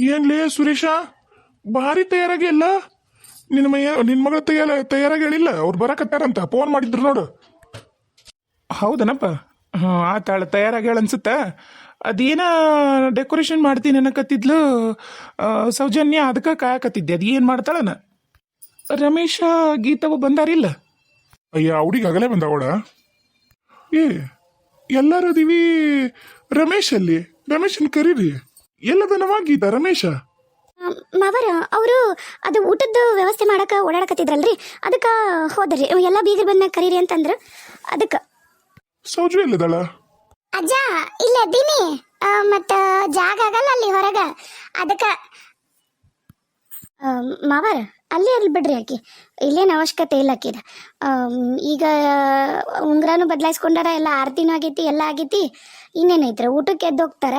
ಏನ್ಲೇ ಸುರೇಶ, ಭಾರಿ ತಯಾರಾಗಿ ಎಲ್ಲ ನಿನ್ನ ಮಗಳ ತಯಾರಾಗಿ ಹೇಳಿಲ್ಲ. ಅವ್ರು ಬರಕತ್ತಾರಂತ ಫೋನ್ ಮಾಡಿದ್ರು ನೋಡು. ಹೌದನಪ್ಪ. ಹಾಂ ಆತಾಳ ತಯಾರಾಗಿ ಹೇಳ ಅನ್ಸುತ್ತಾ. ಅದೇನ ಡೆಕೋರೇಷನ್ ಮಾಡ್ತೀನಿ ಅನ್ನಕತ್ತಿದ್ಲು ಸೌಜನ್ಯ, ಅದಕ್ಕೆ ಕಾಯಕತ್ತಿದ್ದೆ. ಅದು ಏನು ಮಾಡ್ತಾಳನ. ರಮೇಶ ಗೀತವು ಬಂದಾರಿಲ್ಲ. ಅಯ್ಯ ಹುಡುಗಿ ಆಗಲೇ ಬಂದವಳ. ಏ ಎಲ್ಲರೂ ಅದೀವಿ. ರಮೇಶ್ ಅಲ್ಲಿ, ರಮೇಶನ್ ಕರೀರಿ. ಎಲ್ಲದನವ ಗೀತ ರಮೇಶ. ಮಾವರ ಅವರು ಅದು ಊಟದ ವ್ಯವಸ್ಥೆ ಮಾಡಕ್ಕೆ ಓಡಾಡಕತ್ತಿದ್ರಲ್ರಿ, ಅದಕ್ಕೆ ಹೋದ್ರಿ. ಎಲ್ಲ ಬೀಗರು ಬಂದ್ಮ್ಯಾಗ ಕರೀರಿ ಅಂತಂದ್ರು, ಅದಕ್ಕೆ. ಸೌಜು ಎಲ್ಲದಳ? ಅಜ್ಜ ಇಲ್ಲ ಅದ್ದೀನಿ, ಮತ್ತು ಜಾಗ ಆಗಲ್ಲ ಅಲ್ಲಿ ಹೊರಗ, ಅದಕ್ಕೆ. ಮಾವರ ಅಲ್ಲಿ ಬಿಡ್ರಿ ಆಕಿ, ಇಲ್ಲೇನು ಅವಶ್ಯಕತೆ ಇಲ್ಲ ಆಕಿದ. ಈಗ ಉಂಗ್ರನೂ ಬದಲಾಯಿಸ್ಕೊಂಡಾರ, ಎಲ್ಲ ಆರತಿನೂ ಆಗೈತಿ, ಎಲ್ಲ ಆಗೈತಿ. ಇನ್ನೇನೈತ್ರ ಊಟಕ್ಕೆ ಎದ್ದು ಹೋಗ್ತಾರ.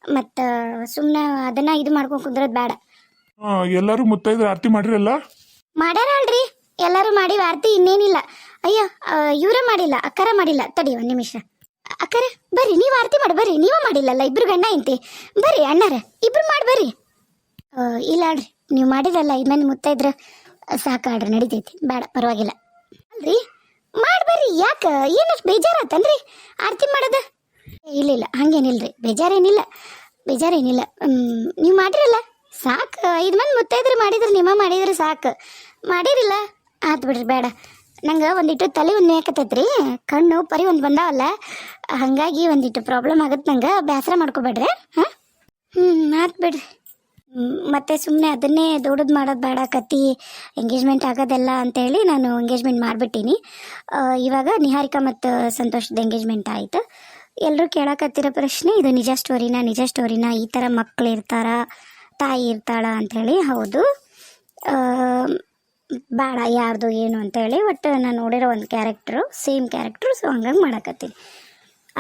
ಮತ್ತು ಸುಮ್ಮನೆ ಅದನ್ನ ಇದು ಮಾಡ್ಕೊಂಡು ಕುಂದ್ರದ್ ಬೇಡ. ಎಲ್ಲರೂ ಮುತ್ತೈದ್ರ ಆರತಿ ಮಾಡಿರಲ್ಲ? ಮಾಡ್ಯಾರ ಅಲ್ರಿ, ಎಲ್ಲರೂ ಮಾಡಿವ ಆರತಿ. ಇನ್ನೇನಿಲ್ಲ. ಅಯ್ಯೋ ಇವರ ಮಾಡಿಲ್ಲ, ಅಕ್ಕರ ಮಾಡಿಲ್ಲ. ತಡಿ ಒಂದು ನಿಮಿಷ. ಅಕ್ಕರ ಬರ್ರಿ, ನೀವು ಆರತಿ ಮಾಡಿ ಬರ್ರಿ. ನೀವ ಮಾಡಿಲ್ಲಲ್ಲ, ಇಬ್ರು ಗಂಡ ಇಂತಿ. ಬರ್ರಿ ಅಣ್ಣಾರ, ಇಬ್ರು ಮಾಡಿ ಬರ್ರಿ. ಇಲ್ಲ ಅಲ್ರಿ, ನೀವು ಮಾಡಿರಲ್ಲ, ಇನ್ಮೇಲೆ ಮುತ್ತೈದ್ರ ಸಾಕಾಡ್ರಿ, ನಡಿತೈತಿ. ಬೇಡ ಪರವಾಗಿಲ್ಲ ಅಲ್ರಿ, ಮಾಡಿ ಬರ್ರಿ. ಯಾಕೆ ಏನಷ್ಟು ಬೇಜಾರಾತನ್ರಿ ಆರತಿ ಮಾಡೋದು? ಇಲ್ಲ ಹಂಗೇನಿಲ್ರಿ, ಬೇಜಾರೇನಿಲ್ಲ. ನೀವು ಮಾಡಿರಲ್ಲ ಸಾಕು. 5 ಮಂದಿ ಮುತ್ತೈದ್ರು ಮಾಡಿದ್ರೆ, ನಿಮ್ಮ ಮಾಡಿದ್ರೆ ಸಾಕು. ಮಾಡಿರಿಲ್ಲ ಆತು ಬಿಡ್ರಿ, ಬೇಡ. ನಂಗೆ ಒಂದಿಟ್ಟು ತಲೆ ಒಂದು ಯಾಕತ್ತೈತ್ರಿ, ಕಣ್ಣು ಪರಿ ಒಂದು ಬಂದಾವಲ್ಲ, ಹಾಗಾಗಿ ಒಂದಿಟ್ಟು ಪ್ರಾಬ್ಲಮ್ ಆಗತ್ತೆ ನಂಗೆ. ಬೇಸರ ಮಾಡ್ಕೊಬೇಡ್ರಿ. ಹಾಂ ಆತು ಬಿಡ್ರಿ. ಮತ್ತೆ ಸುಮ್ಮನೆ ಅದನ್ನೇ ದೊಡ್ಡದು ಮಾಡೋದು ಬೇಡ, ಕತ್ತಿ ಎಂಗೇಜ್ಮೆಂಟ್ ಆಗೋದೆಲ್ಲ ಅಂತೇಳಿ ನಾನು ಎಂಗೇಜ್ಮೆಂಟ್ ಮಾಡಿಬಿಟ್ಟೀನಿ. ಇವಾಗ ನಿಹಾರಿಕಾ ಮತ್ತು ಸಂತೋಷದ ಎಂಗೇಜ್ಮೆಂಟ್ ಆಯಿತು. ಎಲ್ಲರೂ ಕೇಳಕತ್ತಿರೋ ಪ್ರಶ್ನೆ, ಇದು ನಿಜ ಸ್ಟೋರಿನಾ, ಈ ಥರ ಮಕ್ಕಳು ಇರ್ತಾರ, ತಾಯಿ ಇರ್ತಾಳ ಅಂಥೇಳಿ. ಹೌದು, ಬೇಡ ಯಾರ್ದು ಏನು ಅಂತೇಳಿ. ಒಟ್ಟು ನಾನು ನೋಡಿರೋ ಒಂದು ಕ್ಯಾರೆಕ್ಟ್ರು, ಸೇಮ್ ಕ್ಯಾರೆಕ್ಟ್ರು. ಸೊ ಹಂಗಾಗಿ ಮಾಡಕತ್ತೀನಿ.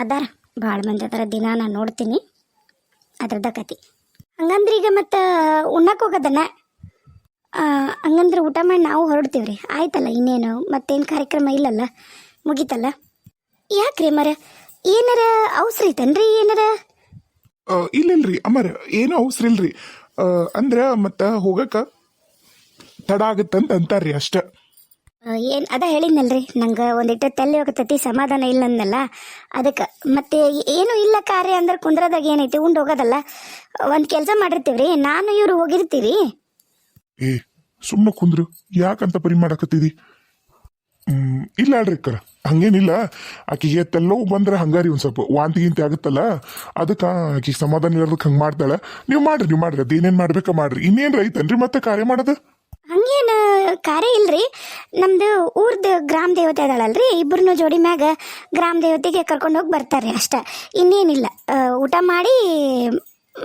ಅದಾರ ಭಾಳ ಮಂದಿ ಅದರ, ದಿನ ನಾನು ನೋಡ್ತೀನಿ ಅದ್ರದ್ದು ಕತಿ. ಹಂಗಂದ್ರೆ ಈಗ ಮತ್ತು ಉಣ್ಣಕ್ಕೆ ಹೋಗೋದನ್ನ, ಹಂಗಂದ್ರೆ ಊಟ ಮಾಡಿ ನಾವು ಹೊರಡ್ತೀವಿ ರೀ. ಆಯ್ತಲ್ಲ, ಇನ್ನೇನು ಮತ್ತೇನು ಕಾರ್ಯಕ್ರಮ ಇಲ್ಲಲ್ಲ, ಮುಗೀತಲ್ಲ. ಯಾಕ್ರಿ ಮರ, ಏನಾರ ಅವಸರ ಐತನ್ರಿ? ಏನಾರ ಇಲ್ಲರಿ ಅಮ್ಮರ, ಏನು ಅವಸರ ಇಲ್ರಿ. ಅಂದ್ರೆ ಮತ್ತೆ ಹೋಗಕ್ಕೆ ತಡ ಆಗತ್ತಂತ ಅಂತಾರ್ರಿ ಅಷ್ಟ. ಏನು ಅದ ಹೇಳಿದ್ನಲ್ರಿ, ನಂಗೆ ಒಂದಿಟ್ಟು ತಲೆ ಹೋಗತೈತಿ, ಸಮಾಧಾನ ಇಲ್ಲ ಅಂದಲ್ಲ, ಅದಕ್ಕೆ. ಮತ್ತೆ ಏನು ಇಲ್ಲ ಕಾರ್ಯ ಅಂದ್ರೆ ಕುಂದ್ರದಾಗ ಏನೈತಿ, ಉಂಡು ಹೋಗೋದಲ್ಲ. ಒಂದು ಕೆಲಸ ಮಾಡಿರ್ತೀವ್ರಿ, ನಾನು ಇವ್ರು ಹೋಗಿರ್ತೀವಿ. ಏ ಸುಮ್ಮನೆ ಕುಂದ್ರು, ಯಾಕಂತ ಪರಿ ಮಾಡಕತ್ತಿದಿ? ಇಲ್ಲ ಅಲ್ರಿ ಅಕ್ಕರ, ಹಂಗೇನಿಲ್ಲ. ಆಕಿಗೆ ತೆಲ್ಲವು ಬಂದ್ರೆ ಹಂಗಾರಿ ಒಂದು ಸ್ವಲ್ಪ ವಾಂತಿ ಗಿಂತಿ ಆಗುತ್ತಲ್ಲ, ಅದಕ್ಕೆ ಆಕಿಗೆ ಸಮಾಧಾನ ಇರೋದಕ್ಕೆ ಹಂಗೆ ಮಾಡ್ತಾಳೆ. ನೀವು ಮಾಡ್ರಿ ಅದೇನೇನು ಮಾಡ್ಬೇಕಾ ಮಾಡ್ರಿ. ಇನ್ನೇನು ಐತನ್ರಿ ಮತ್ತೆ ಕಾರ್ಯ ಮಾಡೋದು? ಹಂಗೇನು ಕಾರ್ಯ ಇಲ್ರಿ, ನಮ್ದು ಊರ್ದು ಗ್ರಾಮ ದೇವತೆ ಅದಳಲ್ರಿ, ಇಬ್ಬರನ್ನು ಜೋಡಿ ಮ್ಯಾಗ ಗ್ರಾಮ ದೇವತೆಗೆ ಕರ್ಕೊಂಡು ಹೋಗಿ ಬರ್ತಾರೆ ಅಷ್ಟೇ. ಇನ್ನೇನಿಲ್ಲ. ಊಟ ಮಾಡಿ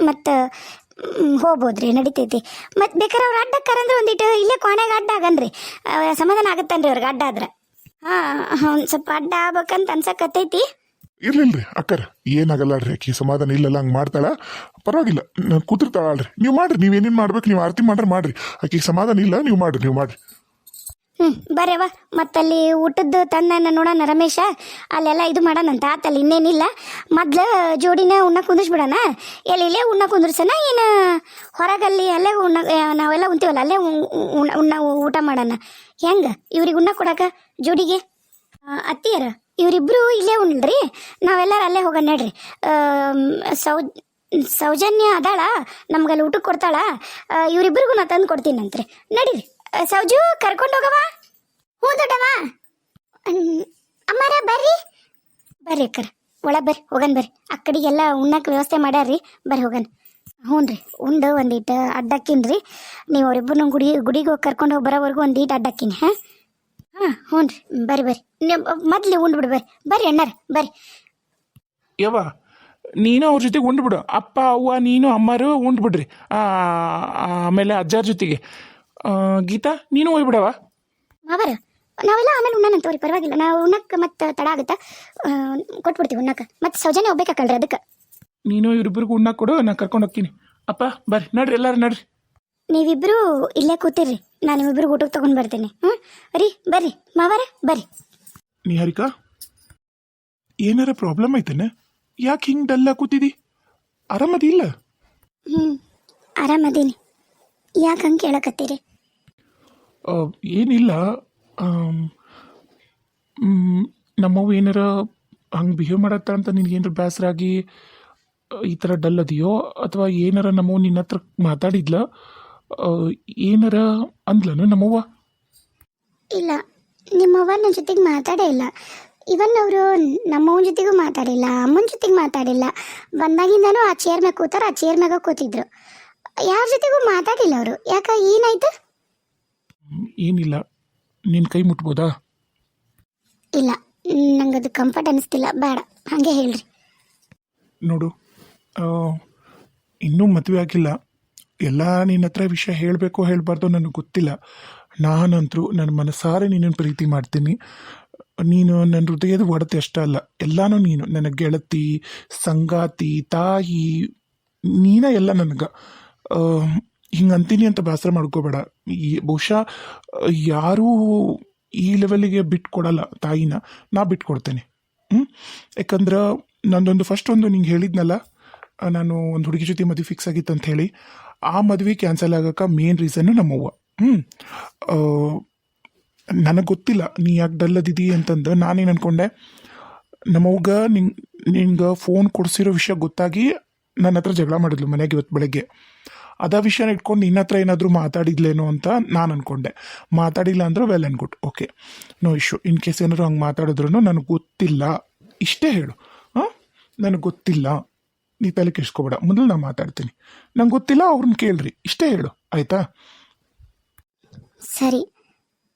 ಮತ್ತು ಹೋಗ್ಬೋದ್ರಿ, ನಡಿತೈತಿ. ಮತ್ತು ಬೇಕಾದ್ರೆ ಅವ್ರು ಅಡ್ಡಕ್ಕಾರಂದ್ರೆ ಒಂದಿಟ್ಟು ಇಲ್ಲೇ ಕೊನೆಗೆ ಅಡ್ಡ ಆಗನ್ರಿ, ಸಮಾಧಾನ ಆಗತ್ತನ್ರಿ ಅವ್ರಿಗೆ ಅಡ್ಡ ಆದ್ರೆ. ಒಂದು ಸ್ವಲ್ಪ ಅಡ್ಡ ಆಗ್ಬೇಕಂತ ಅನ್ಸಕತ್ತೈತಿ. ಇರ್ಲಿಲ್ರಿ ಅಕ್ಕರ, ಏನಾಗಲ್ಲಾಡ್ರಿ. ಆಕಿ ಸಮಾಧಾನ ಇಲ್ಲಲ್ಲ, ಹಂಗೆ ಮಾಡ್ತಾಳ, ಪರವಾಗಿಲ್ಲ. ನಾನು ಕೂತಿರ್ತಾಳಲ್ರಿ. ನೀವು ಮಾಡ್ರಿ, ನೀವೇನೇನು ಮಾಡ್ಬೇಕು, ನೀವು ಆರತಿ ಮಾಡ್ರಿ. ಆಕಿಗೆ ಸಮಾಧಾನ ಇಲ್ಲ, ನೀವು ಮಾಡ್ರಿ. ಬರ್ಯವ, ಮತ್ತಲ್ಲಿ ಊಟದ್ದು ತಂದ ನೋಡೋಣ ರಮೇಶ, ಅಲ್ಲೆಲ್ಲ ಇದು ಮಾಡೋಣಂತ. ಆತಲ್ಲಿ ಇನ್ನೇನಿಲ್ಲ. ಮೊದ್ಲು ಜೋಡಿನ ಉಣ್ಣ ಕುಂದಿಸ್ಬಿಡೋಣ. ಇಲ್ಲೇ ಉಣ್ಣ ಕುಂದ್ರಸನ, ಏನು ಹೊರಗಲ್ಲಿ ಅಲ್ಲೇ ನಾವೆಲ್ಲ ಉಣ್ತೀವಲ್ಲ, ಅಲ್ಲೇ ಊಟ ಮಾಡೋಣ. ಹೆಂಗೆ ಇವ್ರಿಗೆ ಉಣ್ಣ ಕೊಡಕ ಜೋಡಿಗೆ? ಅತ್ತಿಯರ ಇವರಿಬ್ರು ಇಲ್ಲೇ ಉಣ್ರಿ, ನಾವೆಲ್ಲರೂ ಅಲ್ಲೇ ಹೋಗೋಣ ನಡ್ರಿ. ಸೌಜನ್ಯ ಅದಾಳ, ನಮ್ಗಲ್ಲಿ ಊಟಕ್ಕೆ ಕೊಡ್ತಾಳ. ಇವರಿಬ್ರಿಗೂ ನಾ ತಂದು ಕೊಡ್ತೀನಂತ್ರಿ. ನಡೀರಿ ಸೌಜು, ಕರ್ಕೊಂಡು ಹೋಗವ. ಹ್ಞೂ ದೊಡ್ಡವ. ಅಮ್ಮಾರ ಬರ್ರಿ ಅಕ್ಕರ, ಒಳಗೆ ಬರ್ರಿ, ಹೋಗನ್ ಬರ್ರಿ. ಆ ಕಡೆಗೆಲ್ಲ ಉಣ್ಣಕ್ಕೆ ವ್ಯವಸ್ಥೆ ಮಾಡ್ಯಾರ್ರಿ, ಬರ್ರಿ ಹೋಗನ್. ಹ್ಞೂ ರೀ, ಉಂಡು ಒಂದೀಟು ಅಡ್ಡಕ್ಕಿನ್ರಿ. ನೀವು ಅವರಿಬ್ಬರು ಗುಡಿಗೆ ಹೋಗಿ ಕರ್ಕೊಂಡು ಹೋಗಿ ಬರೋವರೆಗೂ ಒಂದೀಟು ಅಡ್ಡಕ್ಕಿನಿ. ಹ್ಞೂ ರೀ, ಬರ್ರಿ. ನೀವು ಮೊದ್ಲು ಉಂಡು ಬರ್ರಿ ಅಣ್ಣಾರ, ಬರ್ರಿ. ಯವ್ವ, ನೀನು ಅವ್ರ ಜೊತೆಗೆ ಉಂಡ್ಬಿಡು. ಅಪ್ಪ ಅವ್ವ ನೀನು ಅಮ್ಮರು ಉಂಡ್ಬಿಡ್ರಿ. ಆಮೇಲೆ ಅಜ್ಜಾರ ಜೊತೆಗೆ. ಗೀತಾ ನೀನು ಹೋಗ್ಬಿಡವ. ಮಾವರ ನಾವೆಲ್ಲ ಆಮೇಲೆ ಉಣ್ಣನಂತವ್ರಿ, ಪರವಾಗಿಲ್ಲ. ನಾವು ಉಣ್ಣಕ್ಕೆ ಮತ್ತೆ ತಡ ಆಗುತ್ತಾ, ಕೊಟ್ಬಿಡ್ತೀವಿ ಉಣ್ಣಕ್ಕೆ. ಮತ್ತೆ ಸೌಜನ್ಯ ಹೋಗ್ಬೇಕಾಕಲ್ರಿ, ಅದಕ್ಕೆ. ನೀನು ಇವ್ರಿಬ್ರಿಗೂ ಉಣ್ಣಕ್ಕೆ ಕೊಡು, ನಾ ಕರ್ಕೊಂಡು ಹೋಗ್ತೀನಿ. ಅಪ್ಪ ಬರ್ರಿ, ನಡ್ರಿ ಎಲ್ಲರೂ ನಡ್ರಿ. ನೀವಿಬ್ರು ಇಲ್ಲೇ ಕೂತಿರ್ರಿ, ನಾನು ನಿಮ್ಮಿಬ್ರು ಊಟಕ್ಕೆ ತಗೊಂಡು ಬರ್ತೀನಿ. ರೀ ಬರ್ರಿ ಮಾವರ, ಬರ್ರಿ. ನಿಹಾರಿಕಾ, ಏನಾರ ಪ್ರಾಬ್ಲಮ್ ಐತೇನೆ? ಯಾಕೆ ಹಿಂಗೆ ಡಲ್ಲ ಕೂತಿದಿ? ಆರಾಮದಿ ಇಲ್ಲ? ಆರಾಮದೀನಿ. ಯಾಕೆ ಹಂಗೆ ಕೇಳಕತ್ತೀರಿ? ಏನಿಲ್ಲ. ನಮ್ಮವು ಏನಾರ ಹಂಗೆ ಬಿಹೇವ್ ಮಾಡತ್ತ ಅಂತ ನಿನ್ಗೇನಾರ ಬೇಸರ ಆಗಿ ಈ ಥರ ಡಲ್ ಅದೆಯೋ ಅಥವಾ ಏನಾರ ನಮ್ಮವು ನಿನ್ನ ಹತ್ರ ಮಾತಾಡಿದ್ಲ? ಏನಾರ ಅಂದ್ಲನು ನಮ್ಮವ್ವ? ಇಲ್ಲ, ನಿಮ್ಮವ್ವ ನನ್ನ ಜೊತೆಗೆ ಮಾತಾಡೇ ಇಲ್ಲ. ಇವನ್ ಅವರು ನಮ್ಮವನ ಜೊತೆಗೂ ಮಾತಾಡಿಲ್ಲ, ಅಮ್ಮನ ಜೊತೆಗೆ ಮಾತಾಡಿಲ್ಲ. ಬಂದಾಗಿಂದನೂ ಆ ಚೇರ್ ಮ್ಯಾಗ ಕೂತಾರ, ಆ ಚೇರ್ ಮ್ಯಾಗ ಕೂತಿದ್ರು. ಯಾರ ಜೊತೆಗೂ ಮಾತಾಡಿಲ್ಲ ಅವರು. ಯಾಕ, ಏನಾಯ್ತು? ಏನಿಲ್ಲ, ನಿನ್ನ ಕೈ ಮುಟ್ಬೋದಾ? ಇಲ್ಲ, ನಂಗೆ ಅದು ಕಂಫರ್ಟ್ ಅನಿಸ್ತಿಲ್ಲ, ಬೇಡ, ಹಾಗೆ ಹೇಳ್ರಿ. ನೋಡು, ಇನ್ನೂ ಮದುವೆ ಆಗಿಲ್ಲ. ಎಲ್ಲ ನಿನ್ನ ಹತ್ರ ವಿಷಯ ಹೇಳಬೇಕೋ ಹೇಳಬಾರ್ದು ನನಗೆ ಗೊತ್ತಿಲ್ಲ. ನಾನಂತರೂ ನನ್ನ ಮನಸಾರೆ ನಿನ್ನನ್ನು ಪ್ರೀತಿ ಮಾಡ್ತೀನಿ. ನೀನು ನನ್ನ ಹೃದಯದ ಒಡತೆ ಅಷ್ಟೇ ಅಲ್ಲ, ಎಲ್ಲನೂ ನೀನು. ನನ್ನ ಗೆಳತಿ, ಸಂಗಾತಿ, ತಾಯಿ, ನೀನೇ ಎಲ್ಲ ನನಗೆ. ಹಿಂಗೆ ಅಂತೀನಿ ಅಂತ ಬೇಸರ ಮಾಡ್ಕೋಬೇಡ. ಬಹುಶಃ ಯಾರೂ ಈ ಲೆವೆಲಿಗೆ ಬಿಟ್ಕೊಡಲ್ಲ ತಾಯಿನ, ನಾ ಬಿಟ್ಕೊಡ್ತೇನೆ. ಯಾಕಂದ್ರೆ ನಂದೊಂದು ಫಸ್ಟ್ ಒಂದು ನಿಂಗೆ ಹೇಳಿದ್ನಲ್ಲ, ನಾನು ಒಂದು ಹುಡುಗಿ ಜೊತೆ ಮದುವೆ ಫಿಕ್ಸ್ ಆಗಿತ್ತು ಅಂತ ಹೇಳಿ. ಆ ಮದುವೆ ಕ್ಯಾನ್ಸಲ್ ಆಗೋಕೆ ಮೇನ್ ರೀಸನ್ನು ನಮ್ಮವ್ವ. ನನಗೆ ಗೊತ್ತಿಲ್ಲ ನೀ ಯಾಕೆ ಡಲ್ಲದಿದ್ದೀ ಅಂತಂದು. ನಾನೇನು ಅಂದ್ಕೊಂಡೆ, ನಮ್ಮವ್ಗ ನಿಂಗೆ ಫೋನ್ ಕೊಡಿಸಿರೋ ವಿಷಯ ಗೊತ್ತಾಗಿ ನನ್ನ ಹತ್ರ ಜಗಳ ಮಾಡಿದ್ಲು ಮನೆಗೆ ಇವತ್ತು ಬೆಳಗ್ಗೆ. ಅದ ವಿಷಯನ ಇಟ್ಕೊಂಡು ನಿನ್ನ ಹತ್ರ ಏನಾದರೂ ಮಾತಾಡಿದ್ಲೇನೋ ಅಂತ ನಾನು ಅಂದ್ಕೊಂಡೆ. ಮಾತಾಡಿಲ್ಲ ಅಂದ್ರೆ well and good, okay, no issue. In case ಏನಾದ್ರು ಹಂಗೆ ಮಾತಾಡಿದ್ರು ನನಗೆ ಗೊತ್ತಿಲ್ಲ, ಇಷ್ಟೇ ಹೇಳು. ನನಗೆ ಗೊತ್ತಿಲ್ಲ, ನೀ ತಲೆ ಕೆಡಿಸ್ಕೋಬೇಡ. ಮೊದಲು ನಾನು ಮಾತಾಡ್ತೀನಿ, ನಂಗೆ ಗೊತ್ತಿಲ್ಲ, ಅವ್ರನ್ನ ಕೇಳ್ರಿ, ಇಷ್ಟೇ ಹೇಳು, ಆಯಿತಾ? ಸರಿ,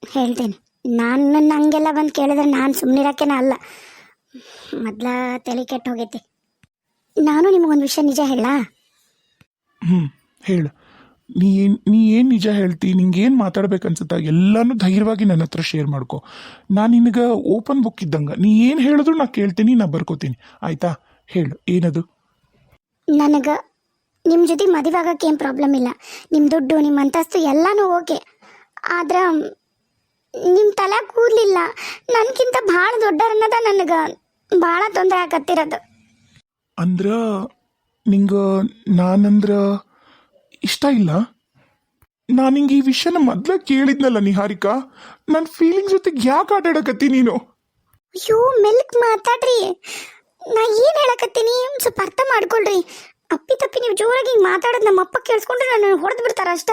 ಹೇಳ್ತೇನೆ. ನಾನು ಹಂಗೆಲ್ಲ ಬಂದು ಕೇಳಿದ್ರೆ ನಾನು ಸುಮ್ಮನಿರೋಕ್ಕೇನ ಅಲ್ಲ. ಮೊದಲ ತಲೆ ಕೆಟ್ಟು ಹೋಗೈತಿ. ನಾನು ನಿಮಗೊಂದು ವಿಷಯ ನಿಜ ಹೇಳ? ಹೇಳು. ನೀ ಏನು ನಿಜ ಹೇಳ್ತಿ, ನಿಂಗೇನು ಮಾತಾಡ್ಬೇಕನ್ಸುತ್ತಾ ಎಲ್ಲನೂ ಧೈರ್ಯವಾಗಿ ನನ್ನ ಹತ್ರ ಶೇರ್ ಮಾಡ್ಕೊ. ನಾನು ನಿನಗೆ ಓಪನ್ ಬುಕ್ ಇದ್ದಂಗೆ, ನೀ ಏನು ಹೇಳಿದ್ರು ನಾ ಕೇಳ್ತೀನಿ, ನಾ ಬರ್ಕೋತೀನಿ, ಆಯಿತಾ? ಹೇಳು, ಏನದು? ನನಗೆ ನಿಮ್ಮ ಜೊತೆ ಮದುವೆ ಆಗೋಕ್ಕೆ ಏನು ಪ್ರಾಬ್ಲಮ್ ಇಲ್ಲ. ನಿಮ್ಮ ದುಡ್ಡು, ನಿಮ್ಮ ಅಂತಸ್ತು ಎಲ್ಲನೂ ಓಕೆ. ಆದ್ರೆ ನಿಮ್ಮ ತಲೆ ಕೂದಲಿಲ್ಲ ನನಗಿಂತ ಭಾಳ ದೊಡ್ಡರನ್ನದ ನನಗೆ ಭಾಳ ತೊಂದರೆ ಆಗತ್ತಿರೋದು. ಅಂದ್ರ ನಿಂಗೆ ನಾನಂದ್ರ ಇಷ್ಟ ಇಲ್ಲ? ನಾನು ನಿಂಗೆ ಈ ವಿಷಯನ ಮೊದಲೇ ಕೇಳಿದ್ನಲ್ಲ ನಿಹಾರಿಕಾ. ನನ್ನ ಫೀಲಿಂಗ್ಸ್ ಜೊತೆಗೆ ಯಾಕೆ ಆಟಾಡಕತ್ತಿ ನೀನು? ಅಯ್ಯೋ, ಮೆಲ್ಕ್ ಮಾತಾಡ್ರಿ. ನಾ ಏನು ಹೇಳಕತ್ತೀನಿ ಸ್ವಲ್ಪ ಅರ್ಥ ಮಾಡ್ಕೊಳ್ರಿ. ಅಪ್ಪಿ ತಪ್ಪಿ ನೀವು ಜೋರಾಗಿ ಹಿಂಗೆ ಮಾತಾಡೋದು ನಮ್ಮ ಅಪ್ಪ ಕೇಳಿಸ್ಕೊಂಡ್ರೆ ನಾನು ಹೊಡೆದು ಬಿಡ್ತಾರ ಅಷ್ಟ.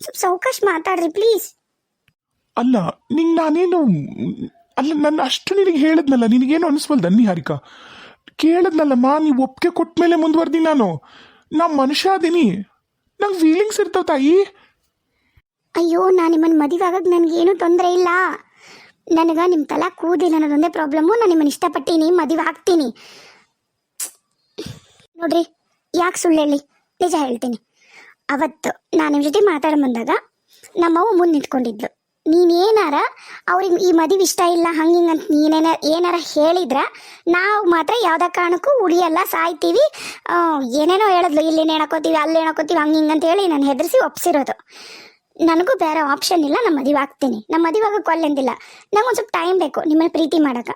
ಸ್ವಲ್ಪ ಸಾವಕಾಶ ಮಾತಾಡ್ರಿ ಪ್ಲೀಸ್. ಅಲ್ಲ, ನಿಂಗೆ ನಾನೇನು ಅಲ್ಲ, ನನ್ನ ಅಷ್ಟು ನಿನಗೆ ಹೇಳಿದ್ನಲ್ಲ, ನಿನಗೇನು ಅನಿಸ್ವಲ್ದ ನಿಹಾರಿಕಾ? ಕೇಳಿದ್ನಲ್ಲಮ್ಮ, ನೀವು ಒಪ್ಪಿಗೆ ಕೊಟ್ಟ ಮೇಲೆ ಮುಂದುವರ್ದಿ. ನಾ ಮನುಷ್ಯ ಅದೀನಿ, ನಂಗೆ ಫೀಲಿಂಗ್ಸ್ ಇರ್ತಾವ ತಾಯಿ. ಅಯ್ಯೋ, ನಾನು ನಿಮ್ಮನ್ನು ಮದುವೆ ಆಗೋದು ನನಗೇನು ತೊಂದರೆ ಇಲ್ಲ. ನನಗೆ ನಿಮ್ಮ ತಲೆ ಕೂದಿಲ್ಲ ಅನ್ನೋದೊಂದೇ ಪ್ರಾಬ್ಲಮ್ಮು. ನಾನು ನಿಮ್ಮನ್ನು ಇಷ್ಟಪಟ್ಟೀನಿ, ಮದುವೆ ಆಗ್ತೀನಿ. ನೋಡ್ರಿ, ಯಾಕೆ ಸುಳ್ಳು ಹೇಳಿ, ನಿಜ ಹೇಳ್ತೀನಿ. ಅವತ್ತು ನಾನು ನಿಮ್ಮ ಜೊತೆ ಮಾತಾಡ ಬಂದಾಗ ನಮ್ಮವ್ವ ಮುಂದೆ ನಿಂತ್ಕೊಂಡಿದ್ಲು. ನೀನೇನಾರ ಅವ್ರಿಗೆ ಈ ಮದುವೆ ಇಷ್ಟ ಇಲ್ಲ ಹಂಗಿಂಗಂತ ಏನಾರ ಹೇಳಿದ್ರೆ ನಾವು ಮಾತ್ರ ಯಾವುದೇ ಕಾರಣಕ್ಕೂ ಉಳಿಯಲ್ಲ, ಸಾಯ್ತೀವಿ, ಏನೇನೋ ಹೇಳಿದ್ಲು. ಇಲ್ಲಿ ನೇಣಕೋತೀವಿ, ಅಲ್ಲಿ ನೇಣಕೋತೀವಿ, ಹಂಗಿಂಗಂತ ಹೇಳಿ ನಾನು ಹೆದರಿಸಿ ಒಪ್ಸಿರೋದು. ನನಗೂ ಬೇರೆ ಆಪ್ಷನ್ ಇಲ್ಲ, ನಮ್ಮ ಮದುವೆ ಆಗ್ತೀನಿ. ನಮ್ಮ ಮದುವೆ ಆಗೋಕ್ಕೆ ಒಲ್ಲೆಂದಿಲ್ಲ. ನಂಗೆ ಒಂದು ಸ್ವಲ್ಪ ಟೈಮ್ ಬೇಕು ನಿಮ್ಮನ್ನು ಪ್ರೀತಿ ಮಾಡೋಕೆ.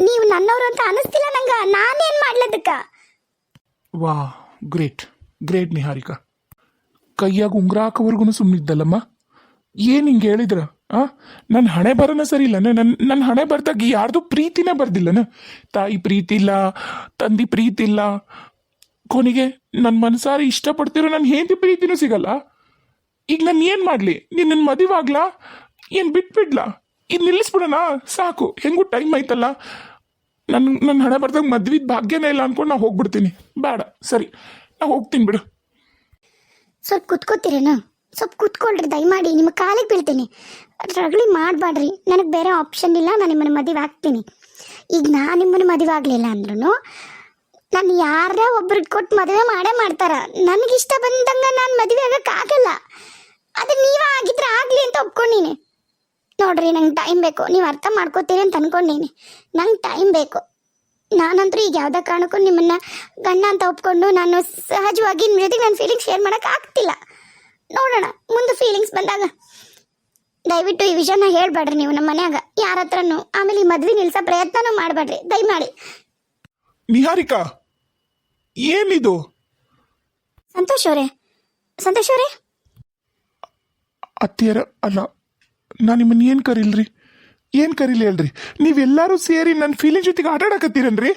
ನೀವು ನನ್ನವರು ಅಂತ ಅನ್ನಿಸ್ತಿಲ್ಲ ನಂಗೆ. ನಾನೇನು ಮಾಡ್ಲದಕ್ಕ? ವಾ, ಗ್ರೇಟ್ ಗ್ರೇಟ್ ನಿಹಾರಿಕಾ. ಕೈಯಾಗ ಉಂಗ್ರ ಹಾಕೋವರೆಗೂ ಸುಮ್ಮನಿದ್ದಲ್ಲಮ್ಮ. ಏನು ಹಿಂಗೆ ಹೇಳಿದ್ರ? ನನ್ನ ಹಣೆ ಬರೋನ ಸರಿ ಇಲ್ಲ. ನನ್ನ ಹಣೆ ಬರ್ದಾಗ ಯಾರ್ದು ಪ್ರೀತಿನೇ ಬರ್ದಿಲ್ಲನ. ತಾಯಿ ಪ್ರೀತಿ ಇಲ್ಲ, ತಂದೆ ಪ್ರೀತಿ ಇಲ್ಲ, ಕೊನೆಗೆ ನನ್ನ ಮನಸಾರಿ ಇಷ್ಟಪಡ್ತಿರೋ ನನ್ನ ಹೆಂಡತಿ ಪ್ರೀತಿನೂ ಸಿಗಲ್ಲ. ಈಗ ನಾನು ಏನು ಮಾಡಲಿ? ನಿನ್ನ ಮದುವೆ ಆಗ್ಲಾ, ಏನು ಬಿಟ್ಬಿಡ್ಲಾ? ಇದು ನಿಲ್ಲಿಸ್ಬಿಡೋಣ ಸಾಕು. ಹೆಂಗೂ ಟೈಮ್ ಆಯ್ತಲ್ಲ. ನನ್ನ ಹಣೆ ಬರ್ದಾಗ ಮದ್ವಿದ ಭಾಗ್ಯನೇ ಇಲ್ಲ ಅನ್ಕೊಂಡು ನಾ ಹೋಗ್ಬಿಡ್ತೀನಿ. ಬೇಡ, ಸರಿ, ನಾ ಹೋಗ್ತೀನಿ ಬಿಡು. ಸ್ವಲ್ಪ ಕುತ್ಕೋತೀರೇನು? ಸ್ವಲ್ಪ ಕುತ್ಕೊಳ್ರಿ ದಯಮಾಡಿ, ನಿಮ್ಮ ಕಾಲಿಗೆ ಬೀಳ್ತೀನಿ. ರಗಳಿ ಮಾಡಬೇಡ್ರಿ. ನನಗೆ ಬೇರೆ ಆಪ್ಷನ್ ಇಲ್ಲ, ನಾನು ನಿಮ್ಮನ್ನು ಮದುವೆ ಆಗ್ತೀನಿ. ಈಗ ನಾನು ನಿಮ್ಮನ್ನು ಮದುವೆ ಆಗಲಿಲ್ಲ ಅಂದ್ರೂ ನಾನು ಯಾರ ಒಬ್ರಿಗೆ ಕೊಟ್ಟು ಮದುವೆ ಮಾಡೇ ಮಾಡ್ತಾರ. ನನಗಿಷ್ಟ ಬಂದಂಗೆ ನಾನು ಮದುವೆ ಆಗೋಕ್ಕಾಗಲ್ಲ. ಅದು ನೀವೇ ಆಗಿದ್ರೆ ಆಗಲಿ ಅಂತ ಒಪ್ಕೊಂಡೀನಿ. ನೋಡ್ರಿ, ನಂಗೆ ಟೈಮ್ ಬೇಕು. ನೀವು ಅರ್ಥ ಮಾಡ್ಕೋತೀರಿ ಅಂತ ಅನ್ಕೊಂಡೀನಿ. ನಂಗೆ ಟೈಮ್ ಬೇಕು. ನಾನಂತರೂ ಈಗ ಯಾವುದೇ ಕಾರಣಕ್ಕೂ ನಿಮ್ಮನ್ನು ಗಂಡ ಅಂತ ಒಪ್ಕೊಂಡು ನಾನು ಸಹಜವಾಗಿ ನಿಮ್ಮ ಜೊತೆಗೆ ನನ್ನ ಫೀಲಿಂಗ್ಸ್ ಶೇರ್ ಮಾಡೋಕೆ ಆಗ್ತಿಲ್ಲ. ನೋಡೋಣ ಮುಂದೆ ಫೀಲಿಂಗ್ಸ್ ಬಂದಾಗ. ದಯವಿಟ್ಟು ಈ ವಿಷಯನ ಹೇಳ್ಬೇಡ್ರಿ ನೀವು ನಮ್ಮ ಮನ್ಯಾಗ ಯಾರ ಹತ್ರನೂ. ಆಮೇಲೆ ಈ ಮದ್ವೆ ನಿಲ್ಸೋ ಪ್ರಯತ್ನನೂ ಮಾಡಬೇಡ್ರಿ ದಯಮಾಡಿ. ನಿಹಾರಿಕಾ, ಏನಿದು? ಸಂತೋಷ್ ಅವರೇ, ಸಂತೋಷ್ ಅವರೇ? ಅತ್ತಿಯರ ಅಲ್ಲ, ನಾನು ನಿಮ್ಮನ್ನ ಏನು ಕರೀಲ್ರಿ, ಏನು ಕರೀಲಿ ಹೇಳ್ರಿ? ನೀವೆಲ್ಲರೂ ಸೇರಿ ನನ್ನ ಫೀಲಿಂಗ್ ಜೊತೆಗೆ ಆಟ ಆಡಕತ್ತೀರನ್ರಿ?